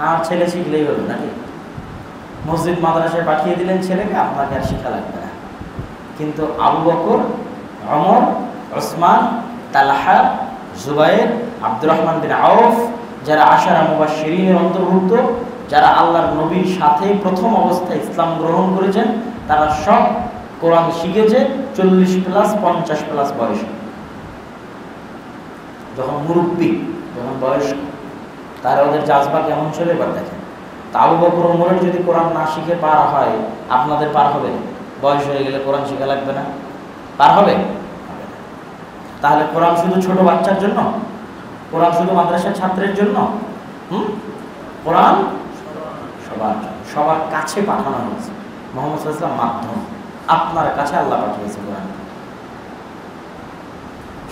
আর ছেলে শিখলেই হবে নাকি? মসজিদ মাদ্রাসায় পাঠিয়ে দিলেন ছেলেকে, আপনাকে আর শিখা লাগবে না। কিন্তু আবু বকর, ওমর, ওসমান, তালহা, জুবায়ের, আব্দুর রহমান বিন আউফ, যারা আশারা মুবাশশিরিনের অন্তর্ভুক্ত, যারা আল্লাহর নবীর সাথে প্রথম অবস্থায় ইসলাম গ্রহণ করেছেন, তারা সব কোরআন শিখেছে 40 প্লাস 50 প্লাস বয়সে, যখন মুরব্বী, যখন বয়স্ক। তারা ওদের জাজবা কেমন ছিল এবার দেখেন। তা আবু বকর ওমরের যদি কোরআন না শিখে পার হয়, আপনাদের পার হবে? বয়স হয়ে গেলে কোরআন শিখা লাগবে না, পার হবে? তাহলে কোরআন শুধু ছোট বাচ্চার জন্য? কোরআন শুধু মাদ্রাসার ছাত্রের জন্য? কোরআন সবার জন্য, সবার কাছে পাঠানো হয়েছে। মুহাম্মদ সাল্লাল্লাহু আলাইহি ওয়াসাল্লাম মাধ্যম, আপনার কাছে আল্লাহ পাঠিয়েছে কোরআন।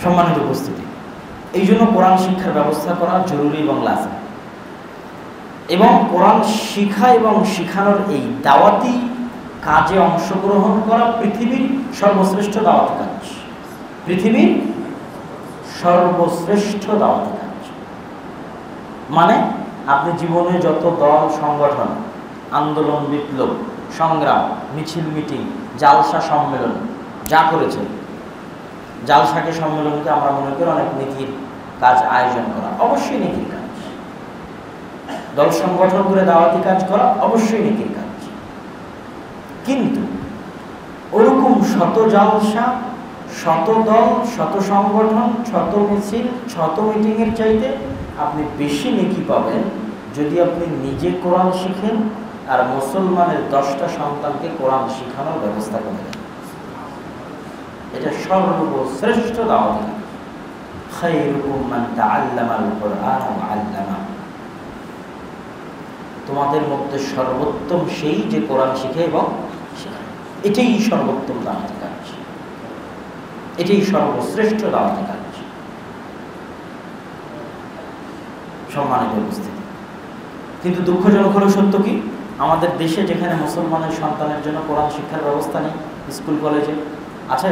সম্মানিত উপস্থিতি, এই জন্য কোরআন শিক্ষার ব্যবস্থা করা জরুরি এবং লাজিম। এবং কোরআন শিখা এবং শিখানোর এই দাওয়াতি কাজে অংশগ্রহণ করা পৃথিবীর সর্বশ্রেষ্ঠ দাওয়াতি কাজ, পৃথিবীর সর্বশ্রেষ্ঠ দাওয়াতি কাজ। মানে আপনি জীবনে যত দল, সংগঠন, আন্দোলন, বিপ্লব, সংগ্রাম, মিছিল, মিটিং, জালসা, সম্মেলন যা করেছেন, জালসাকে সম্মেলনকে আমরা মনে করি অনেক নীতির কাজ আয়োজন করা, অবশ্যই নীতির কাজ। দল সংগঠন করে দাওয়াতি কাজ করা অবশ্যই নীতির কাজ। কিন্তু ওরকম শত জালসা, শত দল, শত সংগঠন, শত মিছিল, শত মিটিংয়ের চাইতে আপনি বেশি নেকি পাবেন যদি আপনি নিজে কোরআন শিখেন আর মুসলমানের 10টা সন্তানকে কোরআন শিখানোর ব্যবস্থা করে দেন। এটা সর্বশ্রেষ্ঠ দাওয়াতি কাজ। খায়রুকুম মান তাআল্লামাল কুরআন ওয়া আল্লামা। তোমাদের মধ্যে সর্বোত্তম সেই যে কোরআন শিখে এবং শেখায়। এটাই সর্বোত্তম দাওয়াতি কাজ, এটাই সর্বশ্রেষ্ঠ দাওয়াতি কাজ। সম্মানিত উপস্থিতি, কিন্তু দুঃখজনক হলো সত্য কি, আমাদের দেশে যেখানে মুসলমানের সন্তানের জন্য কোরআন শিক্ষার ব্যবস্থা নেই, স্কুল কলেজে আছে,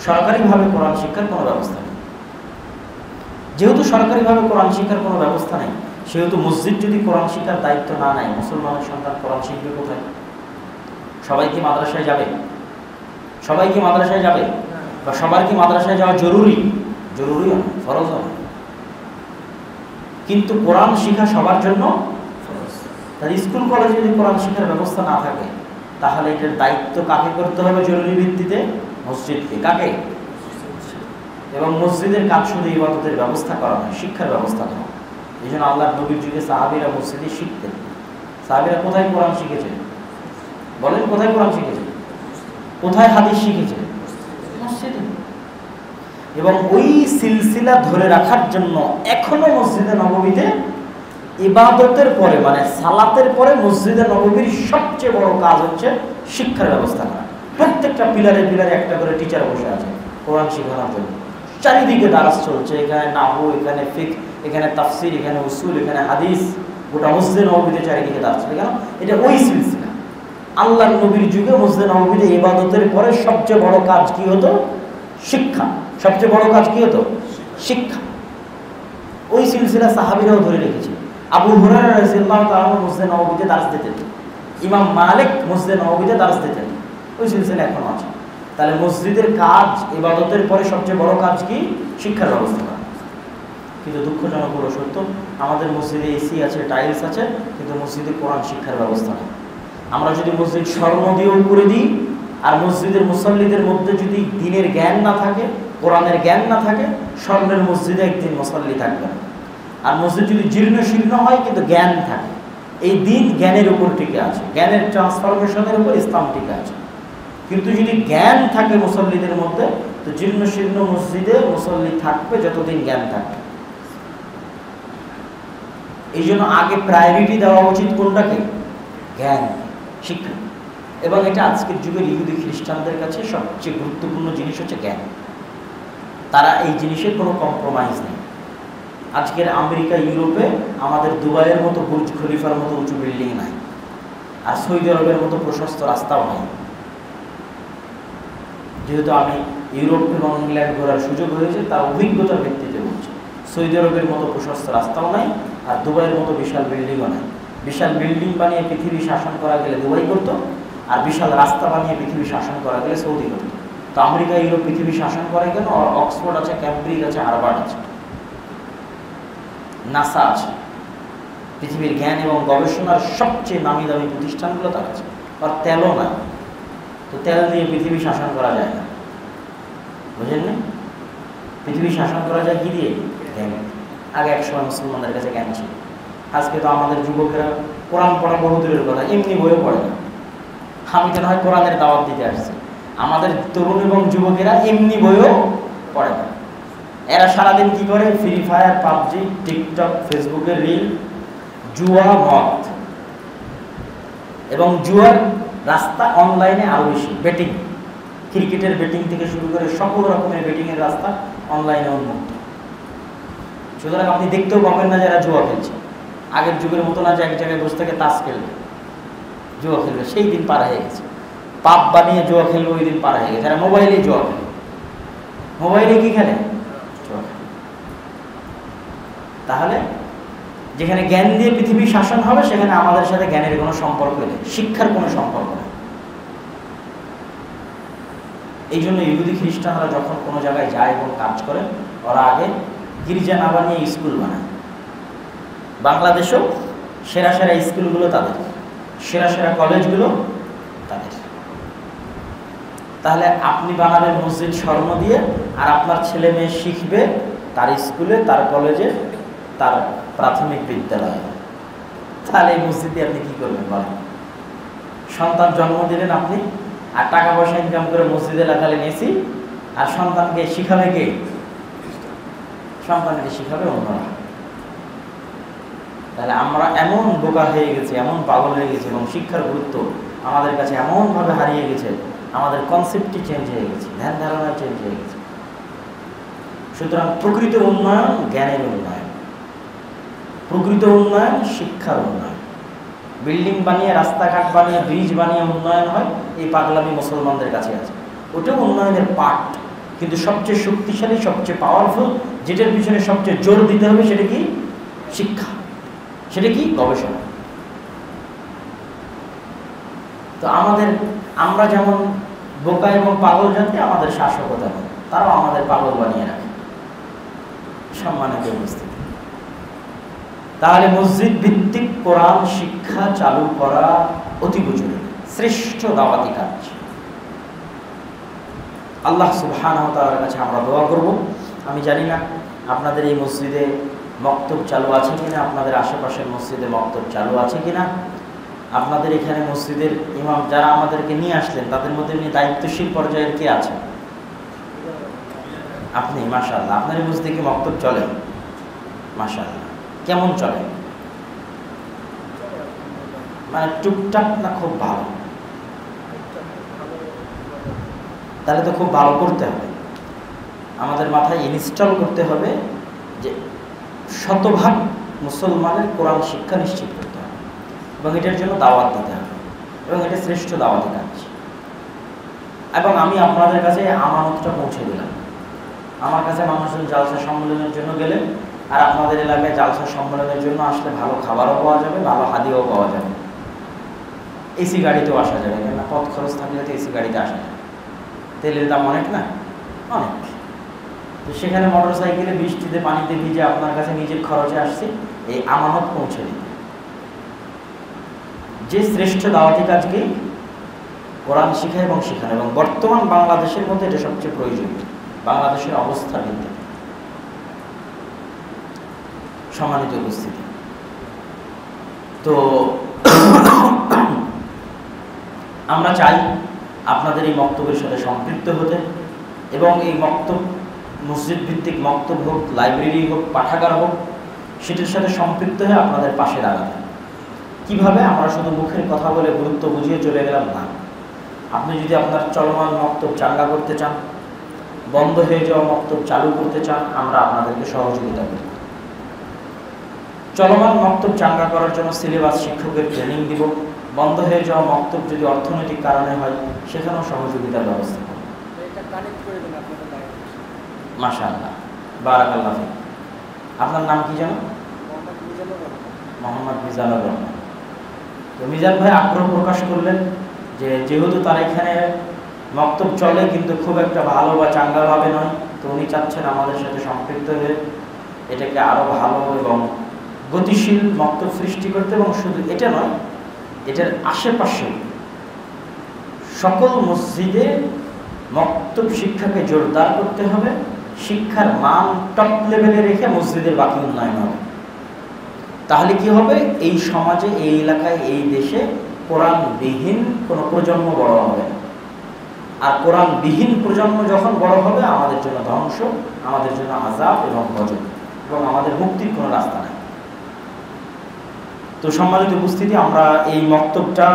সরকারিভাবে কোরআন শিক্ষার কোনো ব্যবস্থা নেই। যেহেতু সরকারিভাবে কোরআন শিক্ষার কোনো ব্যবস্থা নেই, সেহেতু মসজিদ যদি কোরআন শিক্ষার দায়িত্ব না নেয়, মুসলমানের সন্তান কোরআন শিখবে কোথায়? সবাই কি মাদ্রাসায় যাবে? সবাই কি মাদ্রাসায় যাবে? বা সবার কি মাদ্রাসায় যাওয়া জরুরি? জরুরিও না, ফরজও না। কিন্তু কোরআন শিক্ষা সবার জন্য ফরজ। তাই স্কুল কলেজে যদি কোরআন শিক্ষার ব্যবস্থা না থাকে, তাহলে এটার দায়িত্ব কাকে করতে হবে? জরুরি ভিত্তিতে মসজিদকে। কাকে? এবং মসজিদের কাজ শুধু ইবাদতের ব্যবস্থা করা নয়, শিক্ষার ব্যবস্থা করা। এই জন্য আল্লাহর নবীর যুগে সাহাবীরা মসজিদে শিখতেন। সাহাবীরা কোথায় কোরআন শিখেছেন? বলেন, কোথায় কোরআন শিখেছেন? কোথায় হাদিস শিখেছেন? মসজিদে। এবং ওই সিলসিলা ধরে রাখার জন্য এখনো মসজিদে নববীতে ইবাদতের পরে, মানে সালাতের পরে মসজিদে নববীর সবচেয়ে বড় কাজ হচ্ছে শিক্ষার ব্যবস্থা করা। প্রত্যেকটা পিলারে পিলারে একটা করে টিচার বসে আছে কোরআন শেখানোর জন্য। চারিদিকে দারাস চলছে, এখানে নাহু, এখানে ফিকহ, এখানে তাফসির, এখানে উসুল, এখানে হাদিস। গোটা মসজিদে নববীতে চারিদিকে দারাস চলে। কেন? এটা ওই সিলসিলা। আল্লাহর নবীর যুগে মসজিদে নববীতে ইবাদতের পরে সবচেয়ে বড় কাজ কি হতো? শিক্ষা। সবচেয়ে বড় কাজ কি হতো? শিক্ষা। ওই সিলসিলা সাহাবীরাও ধরে রেখেছে। আবু হুরায়রা রাদিয়াল্লাহু তাআলা মসজিদে নববীতে দারস দিতেন, ইমাম মালিক মসজিদে নববীতে দারস দিতেন। ওই সিলসিলা এখনো আছে। তাহলে মসজিদের কাজ, ইবাদতের পরে সবচেয়ে বড় কাজ কি? শিক্ষার ব্যবস্থা করা। কিন্তু দুঃখজনক হলো সত্য, আমাদের মসজিদে এসি আছে, টাইলস আছে, কিন্তু মসজিদে কোরআন শিক্ষার ব্যবস্থা নেই। আমরা যদি মসজিদ স্বর্ণ দিয়েও করে দিই, আর মসজিদের মুসল্লিদের মধ্যে যদি দ্বীনের জ্ঞান না থাকে, কোরআনের জ্ঞান না থাকে, স্বর্ণের মসজিদে একদিন মুসল্লি থাকবে না। আর মসজিদ যদি জীর্ণ শীর্ণ হয় কিন্তু জ্ঞান থাকে, এই দিন জ্ঞানের উপর টিকে আছে, জ্ঞানের ট্রান্সফরমেশনের উপর ইসলাম টিকে আছে। কিন্তু যদি জ্ঞান থাকে মুসল্লিদের মধ্যে, তো জীর্ণ শীর্ণ মসজিদে মুসল্লি থাকবে যতদিন জ্ঞান থাকবে। এই জন্য আগে প্রায়োরিটি দেওয়া উচিত কোনটাকে? জ্ঞান, শিক্ষা। এবং এটা আজকের যুগের ইহুদি খ্রিস্টানদের কাছে সবচেয়ে গুরুত্বপূর্ণ জিনিস হচ্ছে জ্ঞান। তারা এই জিনিসের কোনো কম্প্রোমাইজ নেই। আজকের আমেরিকা, ইউরোপে আমাদের দুবাইয়ের মতো বুর্জ খলিফার মতো উঁচু বিল্ডিং নাই, আর সৌদি আরবের মতো প্রশস্ত রাস্তাও নাই। যেহেতু আমি ইউরোপ এবং ইংল্যান্ড ঘোরার সুযোগ হয়েছে, তার অভিজ্ঞতার ভিত্তিতে বলছি, সৌদি আরবের মতো প্রশস্ত রাস্তাও নাই, আর দুবাইয়ের মতো বিশাল বিল্ডিংও নাই। বিশাল বিল্ডিং বানিয়ে পৃথিবী শাসন করা গেলে দুবাই করতো, আর বিশাল রাস্তা বানিয়ে পৃথিবী শাসন করা গেলে সৌদি করতো। তো আমেরিকা, ইউরোপ পৃথিবী শাসন করে কেন? আর অক্সফোর্ড আছে, ক্যামব্রিজ আছে, হার্ভার্ড আছে, নাসা আছে। পৃথিবীর জ্ঞান এবং গবেষণার সবচেয়ে নামি দামি প্রতিষ্ঠানগুলো তার আছে। আর তেলও নাই, তো তেল দিয়ে পৃথিবী শাসন করা যায় না, বুঝলেন না? পৃথিবী শাসন করা যায় কি দিয়ে? জ্ঞান। আগে একসময় মুসলমানদের কাছে জ্ঞান ছিল। আজকে তো আমাদের যুবকেরা কোরআন পড়া বহু দূরের কথা, এমনি বইও পড়ে না। আমি তো নয় কোরআনের দাওয়াত দিতে আসছি, আমাদের তরুণ এবং যুবকেরা এমনি বইও পড়ে না। এরা সারাদিন কি করে? ফ্রি ফায়ার, পাবজি, টিকটক, ফেসবুকের রিল, জুয়া, মদ। এবং জুয়ার রাস্তা অনলাইনে আরও বেশি। বেটিং, ক্রিকেটের বেটিং থেকে শুরু করে সকল রকমের বেটিংয়ের রাস্তা অনলাইনে উন্মুক্ত। সুতরাং আপনি দেখতেও পাবেন না যারা জুয়া খেলছে। আগের যুগের মতো না যে এক জায়গায় বসে থেকে তাস খেলবে, জুয়া খেলবে, সেই দিন পার হয়ে গেছে। পাপ বানিয়ে জুয়া খেলবে, ওই দিন পার হয়ে গেছে। তারা মোবাইলেই জুয়া খেলে, মোবাইলে কি খেলে? জুয়া খেলে। তাহলে যেখানে জ্ঞান দিয়ে পৃথিবী শাসন হবে, সেখানে আমাদের সাথে জ্ঞানের কোনো সম্পর্ক নেই, শিক্ষার কোনো সম্পর্ক নেই। এই জন্য ইহুদি খ্রিস্টানরা যখন কোনো জায়গায় যায় এবং কাজ করে, ওরা আগে গির্জা না বানিয়ে স্কুল বানায়। বাংলাদেশেও সেরা সেরা স্কুলগুলো তাদের, সেরা সেরা কলেজগুলো তাদের। তাহলে আপনি বানাবেন মসজিদ স্বর্ণ দিয়ে, আর আপনার ছেলে মেয়ে শিখবে তার স্কুলে, তার কলেজে, তার প্রাথমিক বিদ্যালয়ে। তাহলে এই মসজিদে আপনি কি করবেন বলেন? সন্তান জন্ম দিলেন আপনি, আর টাকা পয়সা ইনকাম করে মসজিদে লাগালেন এসি, আর সন্তানকে শিখাবে কে? সন্তানকে শিখাবে অন্যরা। তাহলে আমরা এমন বোকা হয়ে গেছি, এমন পাগল হয়ে গেছি, এবং শিক্ষার গুরুত্ব আমাদের কাছে এমনভাবে হারিয়ে গেছে, আমাদের কনসেপ্টটি চেঞ্জ হয়ে গেছে, ধ্যান ধারণা চেঞ্জ হয়ে গেছে। সুতরাং প্রকৃত উন্নয়ন জ্ঞানের উন্নয়ন, প্রকৃত উন্নয়ন শিক্ষার উন্নয়ন। বিল্ডিং বানিয়ে, রাস্তাঘাট বানিয়ে, ব্রিজ বানিয়ে উন্নয়ন হয়, এই পাগলামি মুসলমানদের কাছে আছে। ওটাও উন্নয়নের পার্ট, কিন্তু সবচেয়ে শক্তিশালী, সবচেয়ে পাওয়ারফুল, যেটার পিছনে সবচেয়ে জোর দিতে হবে, সেটা কি? শিক্ষা। সেটা কি? গবেষণা। তো আমরা যেমন বোকা এবং পাগল জাতি, আমাদের শাসকও তেমন, তারাও আমাদের পাগল বানিয়ে রাখে। সম্মানিত উপস্থিতি, তাহলে মসজিদ ভিত্তিক কোরআন শিক্ষা চালু করা অতি জরুরি, শ্রেষ্ঠ দাওয়াতি কাজ। আল্লাহ সুবহানাহু ওয়া তাআলার কাছে আমরা দোয়া করব। আমি জানি না আপনাদের এই মসজিদে মক্তব চালু আছে কিনা, আপনাদের আশেপাশের মসজিদে মক্তব চালু আছে কিনা, আপনাদের এখানে মসজিদের ইমাম যারা আমাদেরকে নিয়ে আসলেন, তাদের মধ্যে দায়িত্বশীল পর্যায়ের কে আছে? আপনি। মাশাআল্লাহ। আপনার এই মসজিদে কি মক্তব চলে? মাশাআল্লাহ। কেমন চলে? মানে টুকটাক না খুব ভালো? তাহলে তো খুব ভালো করতে হবে। আমাদের মাথায় ইনস্টল করতে হবে যে শতভাগ মুসলমানের কোরআন শিক্ষা নিশ্চিত করতে হবে, এবং এটার জন্য দাওয়াত দিতে হবে, এবং এটা শ্রেষ্ঠ দাওয়াতি কাজ। এবং আমি আপনাদের কাছে আমানতটা পৌঁছে দিলাম। আমার কাছে মানুষজন জালসা সম্মেলনের জন্য গেলে, আর আপনাদের এলাকায় জালসা সম্মেলনের জন্য আসলে ভালো খাবারও পাওয়া যাবে, ভালো হাদিয়াও পাওয়া যাবে, এসি গাড়িতেও আসা যাবে। কেননা পথ খরচ থাকলে তো এসি গাড়িতে আসা যায়, তেলের দাম অনেক না, অনেক। তো সেখানে মোটর সাইকেলে বৃষ্টিতে পানিতে ভিজে আপনার কাছে নিজের খরচে আসছে, এই আমানত পৌঁছে দিতে। যে শ্রেষ্ঠ দাওয়াতি কাজকে কোরআন শিখা এবং শেখানো, এবং বর্তমান বাংলাদেশের মধ্যে এটা সবচেয়ে প্রয়োজনীয়, বাংলাদেশের অবস্থা ভিত্তিক। সম্মানিত উপস্থিতি, তো আমরা চাই আপনাদের এই মক্তবের সাথে সম্পৃক্ত হতে, এবং এই মক্তব মসজিদ ভিত্তিক মক্তব হোক, লাইব্রেরি হোক, পাঠাগার হোক, সেটার সাথে সম্পৃক্ত হয়ে আপনাদের পাশে দাঁড়াতে। কিভাবে? আমরা শুধু মুখের কথা বলে গুরুত্ব বুঝিয়ে চলে গেলাম না। আপনি যদি আপনার চলমান মক্তব চাঙ্গা করতে চান, বন্ধ হয়ে যাওয়া মক্তব চালু করতে চান, আমরা আপনাদেরকে সহযোগিতা করি। চলমান মক্তব চাঙ্গা করার জন্য সিলেবাস, শিক্ষকের ট্রেনিং দিব। বন্ধ হয়ে যাওয়া মক্তব যদি অর্থনৈতিক কারণে হয়, সেখানেও সহযোগিতার ব্যবস্থা করব। মাশাআল্লাহ, বারাকাল্লাহ ফিক। আপনার নাম কি জানো? মোহাম্মদ মিজানুর রহমান। তো মিজান ভাই আগ্রহ প্রকাশ করলেন যে যেহেতু তার এখানে মক্তব চলে, কিন্তু খুব একটা ভালো বা চাঙ্গাভাবে নয়, তো উনি চাচ্ছেন আমাদের সাথে সম্পৃক্ত হয়ে এটাকে আরও ভালো এবং গতিশীল মক্তব সৃষ্টি করতে। এবং শুধু এটা নয়, এটার আশেপাশে সকল মসজিদে মক্তব শিক্ষাকে জোরদার করতে হবে, শিক্ষার মান টপ লেভেলে রেখে মসজিদের বাকি উন্নয়ন হবে। তাহলে কি হবে? এই সমাজে, এই এলাকায়, এই দেশে কোরআনবিহীন কোনো প্রজন্ম বড় হবে না। আর কোরআনবিহীন প্রজন্ম যখন বড় হবে, আমাদের জন্য ধ্বংস, আমাদের জন্য আযাব এবং গজব, এবং আমাদের মুক্তির কোনো রাস্তা নেই। তো সম্মানিত উপস্থিতি, আমরা এই মক্তবটা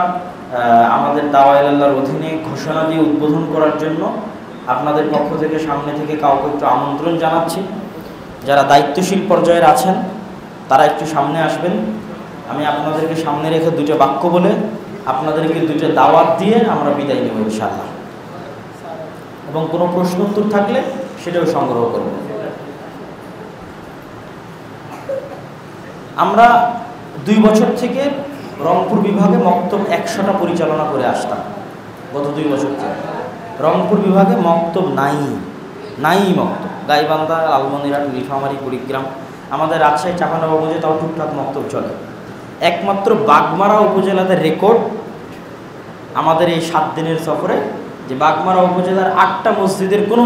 আমাদের দাওয়ায়ে আল্লাহর অধীনে ঘোষণা দিয়ে উদ্বোধন করার জন্য আপনাদের পক্ষ থেকে সামনে থেকে কাউকে একটু আমন্ত্রণ জানাচ্ছি। যারা দায়িত্বশীল পর্যায়ের আছেন তারা একটু সামনে আসবেন। আমি আপনাদেরকে সামনে রেখে দুটো বাক্য বলে আপনাদেরকে দুটো দাওয়াত দিয়ে আমরা বিদায় নেব ইনশাআল্লাহ, এবং কোনো প্রশ্ন উত্তর থাকলে সেটাও সংগ্রহ করব। আমরা 2 বছর থেকে রংপুর বিভাগে মক্তব 100টা পরিচালনা করে আসতাম। গত 2 বছর থেকে রংপুর বিভাগে মক্তব নাই মক্তব। গাইবান্ধা, লালমনিরহাট, নীলফামারী, কুড়িগ্রাম, আমাদের রাজশাহী, চাঁপাইনবাবগঞ্জে উপজেলা তাও টুকটাক মক্তব চলে। একমাত্র বাগমারা উপজেলাতে রেকর্ড আমাদের এই 7 দিনের সফরে যে বাগমারা উপজেলার 8টা মসজিদের কোনো